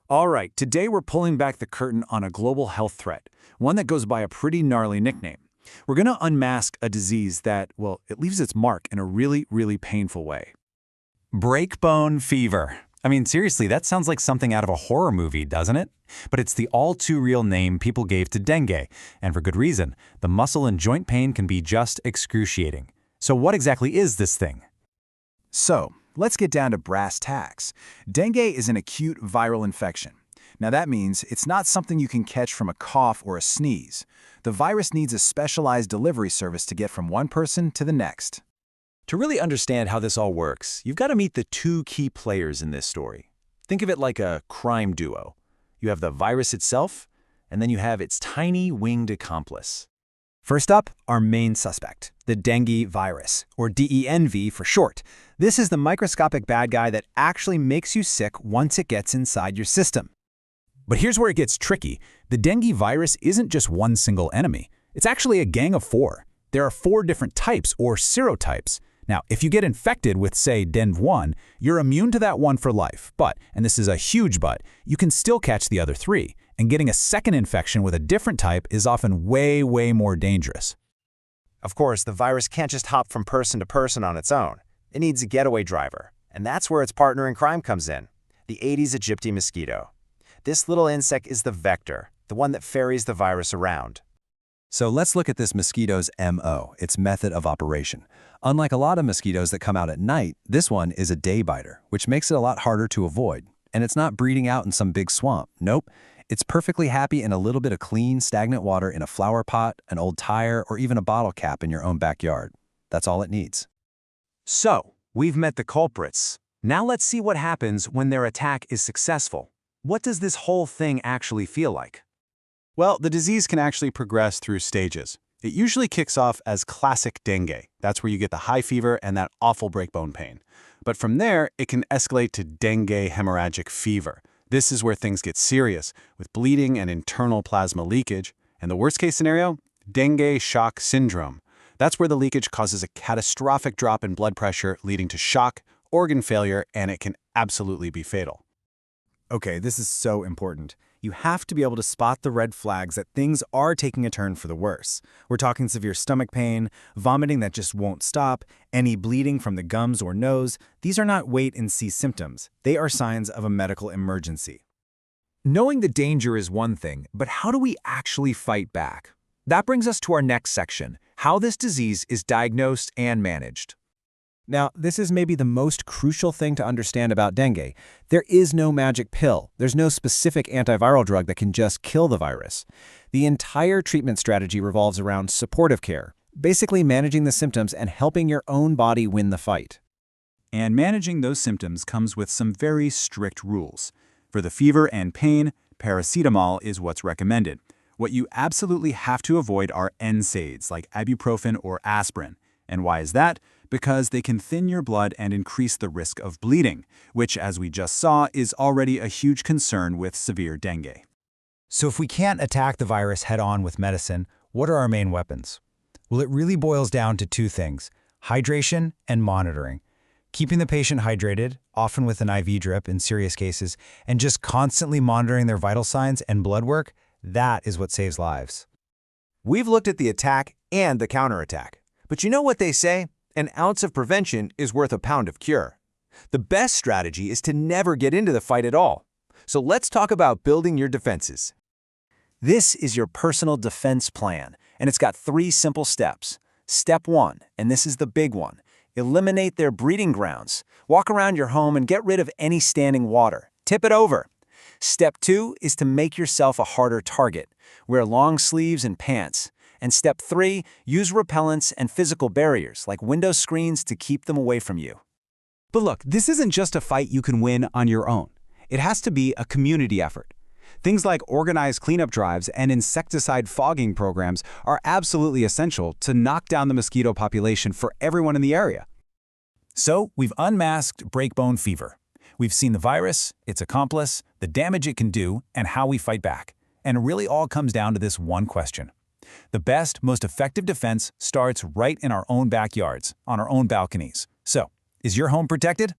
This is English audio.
All right, today we're pulling back the curtain on a global health threat, one that goes by a pretty gnarly nickname. We're going to unmask a disease that, well, it leaves its mark in a really, really painful way. Breakbone fever. I mean, seriously, that sounds like something out of a horror movie, doesn't it? But it's the all-too-real name people gave to dengue, and for good reason. The muscle and joint pain can be just excruciating. So what exactly is this thing? So, let's get down to brass tacks. Dengue is an acute viral infection. Now that means it's not something you can catch from a cough or a sneeze. The virus needs a specialized delivery service to get from one person to the next. To really understand how this all works, you've got to meet the two key players in this story. Think of it like a crime duo. You have the virus itself, and then you have its tiny winged accomplice. First up, our main suspect, the dengue virus, or DENV for short. This is the microscopic bad guy that actually makes you sick once it gets inside your system. But here's where it gets tricky. The dengue virus isn't just one single enemy. It's actually a gang of four. There are 4 different types, or serotypes. Now, if you get infected with, say, DENV1, you're immune to that one for life. But, and this is a huge but, you can still catch the other 3. And getting a second infection with a different type is often way, way more dangerous. Of course, the virus can't just hop from person to person on its own. It needs a getaway driver. And that's where its partner in crime comes in, the Aedes aegypti mosquito. This little insect is the vector, the one that ferries the virus around. So let's look at this mosquito's MO, its method of operation. Unlike a lot of mosquitoes that come out at night, this one is a day biter, which makes it a lot harder to avoid. And it's not breeding out in some big swamp. Nope. It's perfectly happy in a little bit of clean, stagnant water in a flower pot, an old tire, or even a bottle cap in your own backyard. That's all it needs. So, we've met the culprits. Now let's see what happens when their attack is successful. What does this whole thing actually feel like? Well, the disease can actually progress through stages. It usually kicks off as classic dengue. That's where you get the high fever and that awful breakbone pain. But from there, it can escalate to dengue hemorrhagic fever. This is where things get serious, with bleeding and internal plasma leakage. And the worst-case scenario? Dengue shock syndrome. That's where the leakage causes a catastrophic drop in blood pressure, leading to shock, organ failure, and it can absolutely be fatal. Okay, this is so important. You have to be able to spot the red flags that things are taking a turn for the worse. We're talking severe stomach pain, vomiting that just won't stop, any bleeding from the gums or nose. These are not wait-and-see symptoms. They are signs of a medical emergency. Knowing the danger is one thing, but how do we actually fight back? That brings us to our next section, how this disease is diagnosed and managed. Now, this is maybe the most crucial thing to understand about dengue. There is no magic pill. There's no specific antiviral drug that can just kill the virus. The entire treatment strategy revolves around supportive care, basically managing the symptoms and helping your own body win the fight. And managing those symptoms comes with some very strict rules. For the fever and pain, paracetamol is what's recommended. What you absolutely have to avoid are NSAIDs like ibuprofen or aspirin. And why is that? Because they can thin your blood and increase the risk of bleeding, which, as we just saw, is already a huge concern with severe dengue. So if we can't attack the virus head-on with medicine, what are our main weapons? Well, it really boils down to 2 things, hydration and monitoring. Keeping the patient hydrated, often with an IV drip in serious cases, and just constantly monitoring their vital signs and blood work, that is what saves lives. We've looked at the attack and the counterattack. But you know what they say? An ounce of prevention is worth a pound of cure. The best strategy is to never get into the fight at all. So let's talk about building your defenses. This is your personal defense plan, and it's got 3 simple steps. Step 1, and this is the big one, eliminate their breeding grounds. Walk around your home and get rid of any standing water. Tip it over. Step 2 is to make yourself a harder target. Wear long sleeves and pants. And step 3, use repellents and physical barriers like window screens to keep them away from you. But look, this isn't just a fight you can win on your own. It has to be a community effort. Things like organized cleanup drives and insecticide fogging programs are absolutely essential to knock down the mosquito population for everyone in the area. So, we've unmasked breakbone fever. We've seen the virus, its accomplice, the damage it can do, and how we fight back. And it really all comes down to this one question. The best, most effective defense starts right in our own backyards, on our own balconies. So, is your home protected?